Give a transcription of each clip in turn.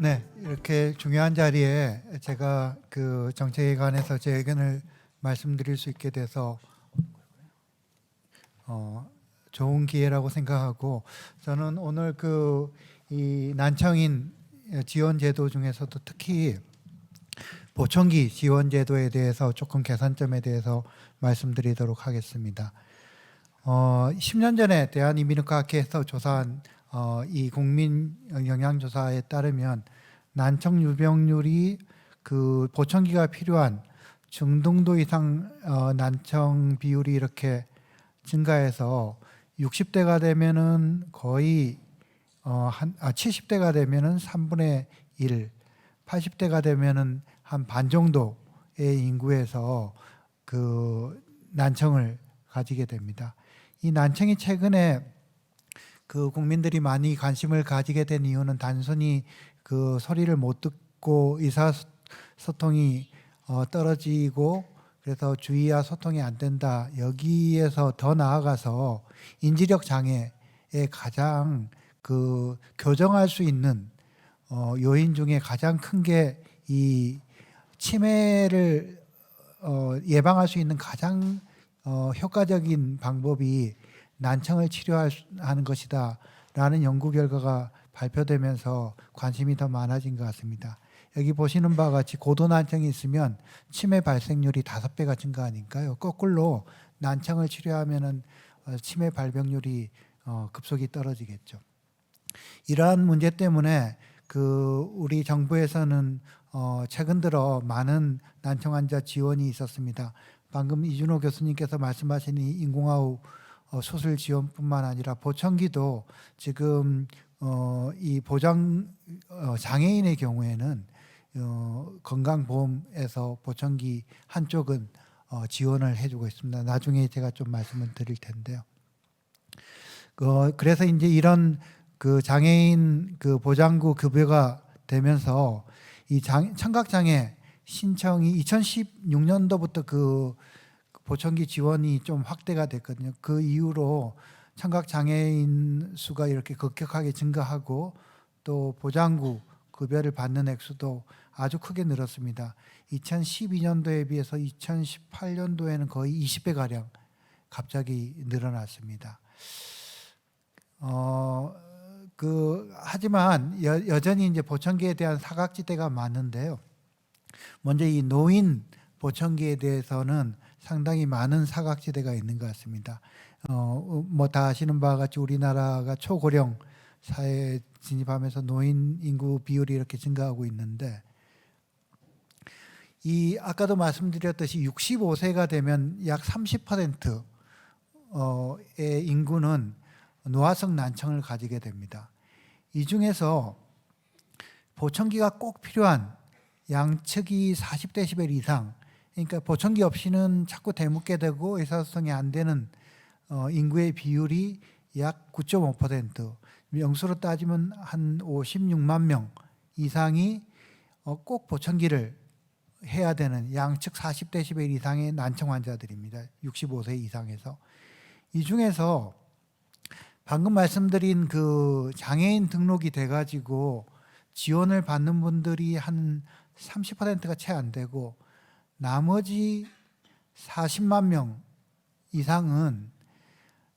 네, 이렇게 중요한 자리에 제가 그 정책에 관해서 제 의견을 말씀드릴 수 있게 돼서 좋은 기회라고 생각하고, 저는 오늘 이 난청인 지원 제도 중에서도 특히 보청기 지원 제도에 대해서 조금 개선점에 대해서 말씀드리도록 하겠습니다. 10년 전에 대한이민의과학회에서 조사한 이 국민 영양조사에 따르면 난청 유병률이 그 보청기가 필요한 중등도 이상 난청 비율이 이렇게 증가해서 60대가 되면은 거의 70대가 되면은 3분의 1, 80대가 되면은 한 반 정도의 인구에서 그 난청을 가지게 됩니다. 이 난청이 최근에 그 국민들이 많이 관심을 가지게 된 이유는 단순히 그 소리를 못 듣고 의사소통이 떨어지고 그래서 주의와 소통이 안 된다, 여기에서 더 나아가서 인지력 장애에 가장 그 교정할 수 있는 요인 중에 가장 큰 게 이 치매를 예방할 수 있는 가장 효과적인 방법이 난청을 치료하는 것이다 라는 연구 결과가 발표되면서 관심이 더 많아진 것 같습니다. 여기 보시는 바와 같이 고도 난청이 있으면 치매 발생률이 5배가 증가하니까요. 거꾸로 난청을 치료하면은 치매 발병률이 급속히 떨어지겠죠. 이러한 문제 때문에 우리 정부에서는 최근 들어 많은 난청 환자 지원이 있었습니다. 방금 이준호 교수님께서 말씀하신 이 인공호흡 수술 지원뿐만 아니라 보청기도 지금 이 보장 장애인의 경우에는 건강보험에서 보청기 한쪽은 지원을 해주고 있습니다. 나중에 제가 좀 말씀을 드릴 텐데요. 그래서 이제 이런 그 장애인 그 보장구 급여가 되면서 이 청각장애 신청이 2016년도부터 그 보청기 지원이 좀 확대가 됐거든요. 그 이후로 청각장애인 수가 이렇게 급격하게 증가하고 또 보장구 급여를 받는 액수도 아주 크게 늘었습니다. 2012년도에 비해서 2018년도에는 거의 20배가량 갑자기 늘어났습니다. 하지만 여전히 이제 보청기에 대한 사각지대가 많은데요. 먼저 이 노인 보청기에 대해서는 상당히 많은 사각지대가 있는 것 같습니다. 뭐 다 아시는 바와 같이 우리나라가 초고령 사회에 진입하면서 노인 인구 비율이 이렇게 증가하고 있는데, 이 아까도 말씀드렸듯이 65세가 되면 약 30%의 인구는 노화성 난청을 가지게 됩니다. 이 중에서 보청기가 꼭 필요한 양측이 40데시벨 이상, 그러니까 보청기 없이는 자꾸 대묻게 되고 의사소통이 안 되는 인구의 비율이 약 9.5%, 명수로 따지면 한 56만 명 이상이 꼭 보청기를 해야 되는 양측 40데시벨 이상의 난청 환자들입니다. 65세 이상에서. 이 중에서 방금 말씀드린 그 장애인 등록이 돼가지고 지원을 받는 분들이 한 30%가 채 안 되고, 나머지 40만 명 이상은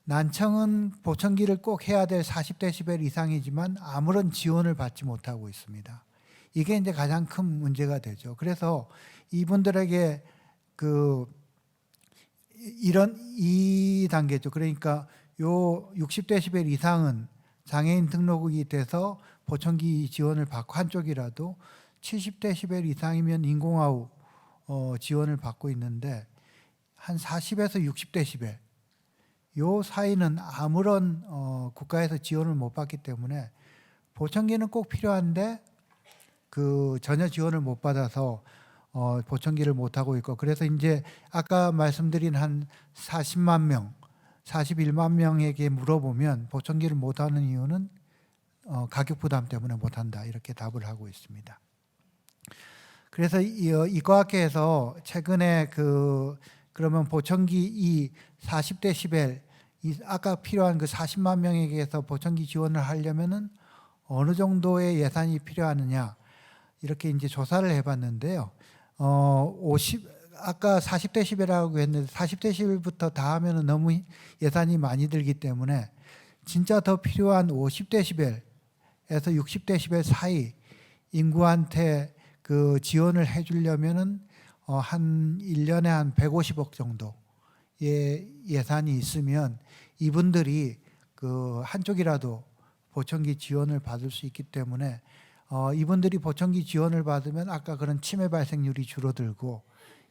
난청은 보청기를 꼭 해야 될 40데시벨 이상이지만 아무런 지원을 받지 못하고 있습니다. 이게 이제 가장 큰 문제가 되죠. 그래서 이분들에게 이런 2단계죠. 그러니까 요 60데시벨 이상은 장애인 등록이 돼서 보청기 지원을 받고, 한쪽이라도 70데시벨 이상이면 인공호흡 지원을 받고 있는데, 한 40에서 60데시벨 요 사이는 아무런 국가에서 지원을 못 받기 때문에 보청기는 꼭 필요한데 전혀 지원을 못 받아서 보청기를 못 하고 있고, 그래서 이제 아까 말씀드린 한 40만 명, 41만 명에게 물어보면 보청기를 못 하는 이유는 가격 부담 때문에 못 한다, 이렇게 답을 하고 있습니다. 그래서 이과학회에서 최근에 그러면 보청기 이 40데시벨 아까 필요한 그 40만 명에게서 보청기 지원을 하려면은 어느 정도의 예산이 필요하느냐 이렇게 이제 조사를 해봤는데요. 아까 40데시벨이라고 했는데 40데시벨부터 다 하면은 너무 예산이 많이 들기 때문에 진짜 더 필요한 50데시벨에서 60데시벨 사이 인구한테 그 지원을 해주려면은 한 1년에 한 150억 정도의 예산이 있으면 이분들이 그 한쪽이라도 보청기 지원을 받을 수 있기 때문에 이분들이 보청기 지원을 받으면 아까 그런 치매 발생률이 줄어들고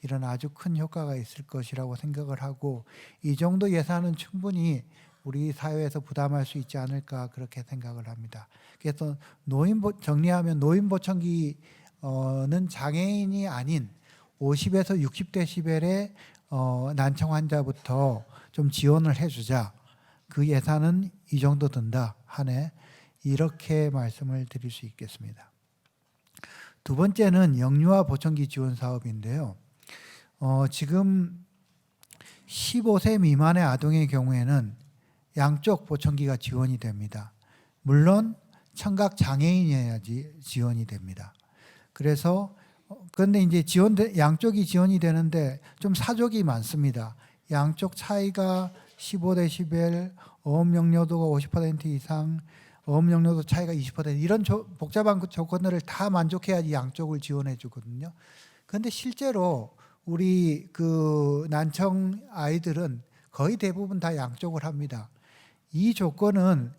이런 아주 큰 효과가 있을 것이라고 생각을 하고 이 정도 예산은 충분히 우리 사회에서 부담할 수 있지 않을까 그렇게 생각을 합니다. 그래서 정리하면 노인보청기는 장애인이 아닌 50에서 60데시벨의 난청 환자부터 좀 지원을 해주자. 그 예산은 이 정도 든다 하네. 이렇게 말씀을 드릴 수 있겠습니다. 두 번째는 영유아 보청기 지원 사업인데요. 지금 15세 미만의 아동의 경우에는 양쪽 보청기가 지원이 됩니다. 물론 청각 장애인이어야지 지원이 됩니다. 그래서 그런데 이제 양쪽이 지원이 되는데 좀 사족이 많습니다. 양쪽 차이가 15데시벨, 어음 영려도가 50% 이상, 어음 영려도 차이가 20% 이런 복잡한 조건들을 다 만족해야지 양쪽을 지원해 주거든요. 그런데 실제로 우리 그 난청 아이들은 거의 대부분 다 양쪽을 합니다. 이 조건은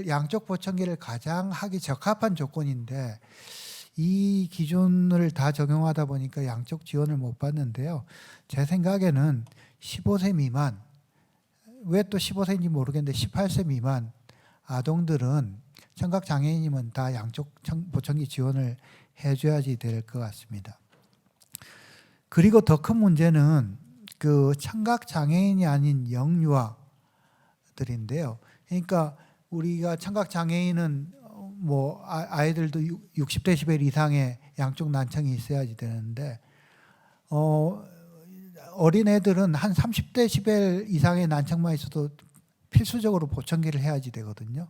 양쪽 보청기를 가장 하기 적합한 조건인데 이 기준을 다 적용하다 보니까 양쪽 지원을 못 받는데요. 제 생각에는 15세 미만, 왜 또 15세인지 모르겠는데 18세 미만 아동들은 청각장애인이면 다 양쪽 보청기 지원을 해줘야지 될 것 같습니다. 그리고 더 큰 문제는 그 청각장애인이 아닌 영유아들인데요. 그러니까 우리가 청각장애인은 뭐 아이들도 60데시벨 이상의 양쪽 난청이 있어야지 되는데 어린 애들은 한 30데시벨 이상의 난청만 있어도 필수적으로 보청기를 해야지 되거든요.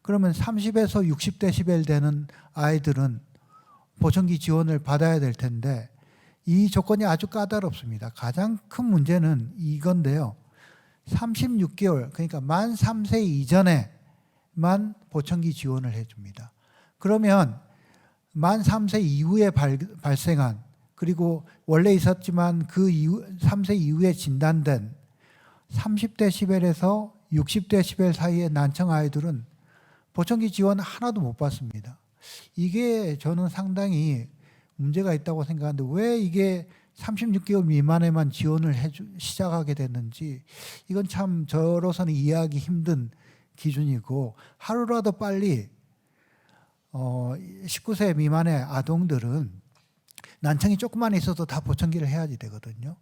그러면 30에서 60데시벨 되는 아이들은 보청기 지원을 받아야 될 텐데 이 조건이 아주 까다롭습니다. 가장 큰 문제는 이건데요. 36개월 그러니까 만 3세 이전에만 보청기 지원을 해줍니다. 그러면 만 3세 이후에 발생한 그리고 원래 있었지만 그 이후 3세 이후에 진단된 30데시벨에서 60데시벨 사이의 난청 아이들은 보청기 지원 하나도 못 받습니다. 이게 저는 상당히 문제가 있다고 생각하는데 왜 이게 36개월 미만에만 지원을 시작하게 됐는지 이건 참 저로서는 이해하기 힘든 기준이고 하루라도 빨리 19세 미만의 아동들은 난청이 조금만 있어도 다 보청기를 해야지 되거든요.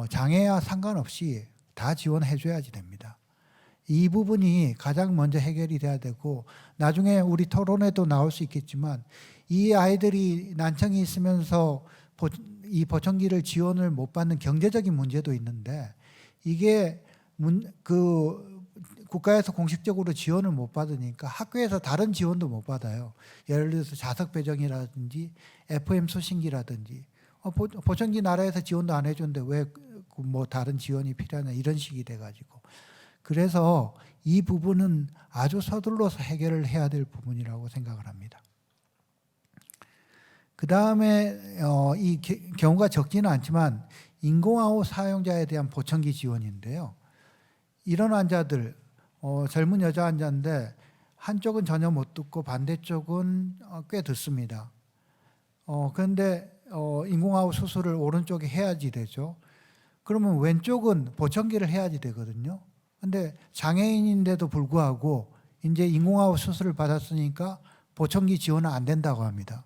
장애와 상관없이 다 지원해 줘야지 됩니다. 이 부분이 가장 먼저 해결이 돼야 되고 나중에 우리 토론에도 나올 수 있겠지만 이 아이들이 난청이 있으면서 이 보청기를 지원을 못 받는 경제적인 문제도 있는데 이게 국가에서 공식적으로 지원을 못 받으니까 학교에서 다른 지원도 못 받아요. 예를 들어서 자석 배정이라든지 FM 수신기라든지 보청기 나라에서 지원도 안 해주는데 왜 뭐 다른 지원이 필요하냐 이런 식이 돼가지고 그래서 이 부분은 아주 서둘러서 해결을 해야 될 부분이라고 생각을 합니다. 그 다음에 이 경우가 적지는 않지만 인공아웃 사용자에 대한 보청기 지원인데요. 이런 환자들 젊은 여자 환자인데 한쪽은 전혀 못 듣고 반대쪽은 꽤 듣습니다. 그런데 인공아웃 수술을 오른쪽에 해야지 되죠. 그러면 왼쪽은 보청기를 해야지 되거든요. 근데 장애인인데도 불구하고 이제 인공아웃 수술을 받았으니까 보청기 지원은 안 된다고 합니다.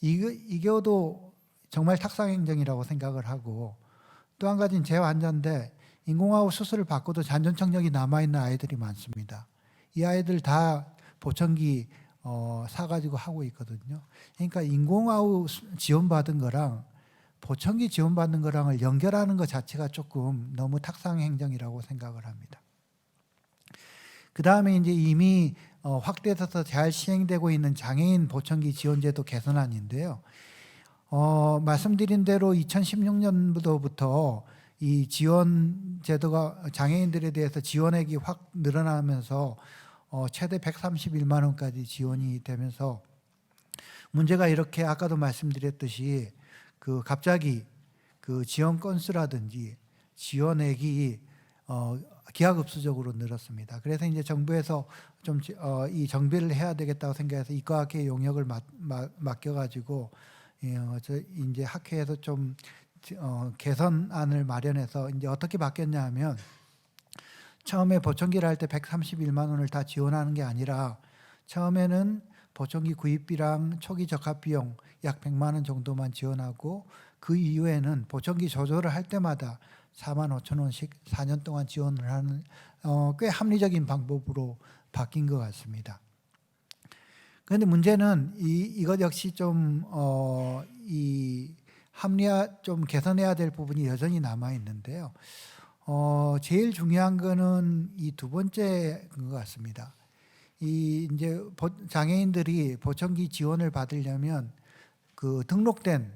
이게도 정말 탁상행정이라고 생각을 하고 또 한 가지는 제 환자인데 인공아웃 수술을 받고도 잔존청력이 남아있는 아이들이 많습니다. 이 아이들 다 보청기 사가지고 하고 있거든요. 그러니까 인공아웃 지원받은 거랑 보청기 지원받는 거랑을 연결하는 것 자체가 조금 너무 탁상행정이라고 생각을 합니다. 그 다음에 이제 이미 확대돼서 잘 시행되고 있는 장애인 보청기 지원제도 개선안인데요. 말씀드린 대로 2016년도부터 이 지원 제도가 장애인들에 대해서 지원액이 확 늘어나면서 최대 131만 원까지 지원이 되면서 문제가 이렇게 아까도 말씀드렸듯이 갑자기 지원 건수라든지 지원액이 기하급수적으로 늘었습니다. 그래서 이제 정부에서 좀 이 정비를 해야 되겠다고 생각해서 이과학회 용역을 맡겨가지고 이제 학회에서 좀 개선안을 마련해서 이제 어떻게 바뀌었냐 하면 처음에 보청기를 할 때 131만 원을 다 지원하는 게 아니라 처음에는 보청기 구입비랑 초기 적합 비용 약 100만 원 정도만 지원하고 그 이후에는 보청기 조절을 할 때마다 4만 5천 원씩 4년 동안 지원을 하는 꽤 합리적인 방법으로 바뀐 것 같습니다. 그런데 문제는 이것 역시 좀 합리화 좀 개선해야 될 부분이 여전히 남아 있는데요. 제일 중요한 거는 이 두 번째인 것 같습니다. 이제 장애인들이 보청기 지원을 받으려면 등록된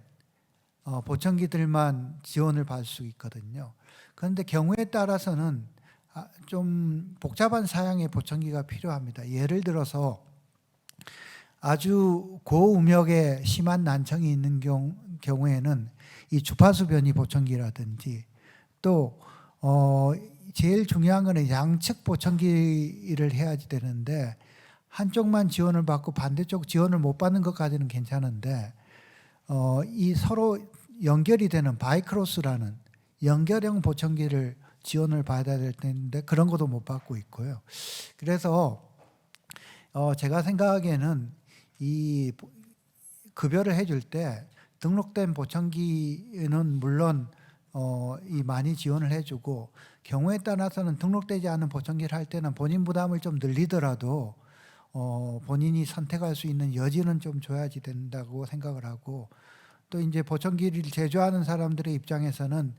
보청기들만 지원을 받을 수 있거든요. 그런데 경우에 따라서는 좀 복잡한 사양의 보청기가 필요합니다. 예를 들어서 아주 고음역에 심한 난청이 있는 경우에는 이 주파수 변이 보청기라든지 또 제일 중요한 거는 양측 보청기를 해야 되는데 한쪽만 지원을 받고 반대쪽 지원을 못 받는 것까지는 괜찮은데 이 서로 연결이 되는 바이크로스라는 연결형 보청기를 지원을 받아야 될 텐데 그런 것도 못 받고 있고요. 그래서 제가 생각하기에는 이 급여를 해줄 때 등록된 보청기는 물론 많이 지원을 해주고 경우에 따라서는 등록되지 않은 보청기를 할 때는 본인 부담을 좀 늘리더라도 본인이 선택할 수 있는 여지는 좀 줘야지 된다고 생각을 하고 또 이제 보청기를 제조하는 사람들의 입장에서는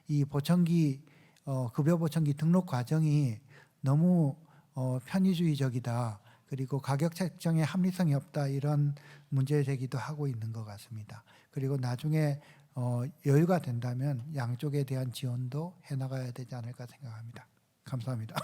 이 보청기 급여 보청기 등록 과정이 너무 편의주의적이다. 그리고 가격 책정에 합리성이 없다. 이런 문제 제기도 하고 있는 것 같습니다. 그리고 나중에 여유가 된다면 양쪽에 대한 지원도 해나가야 되지 않을까 생각합니다. 감사합니다.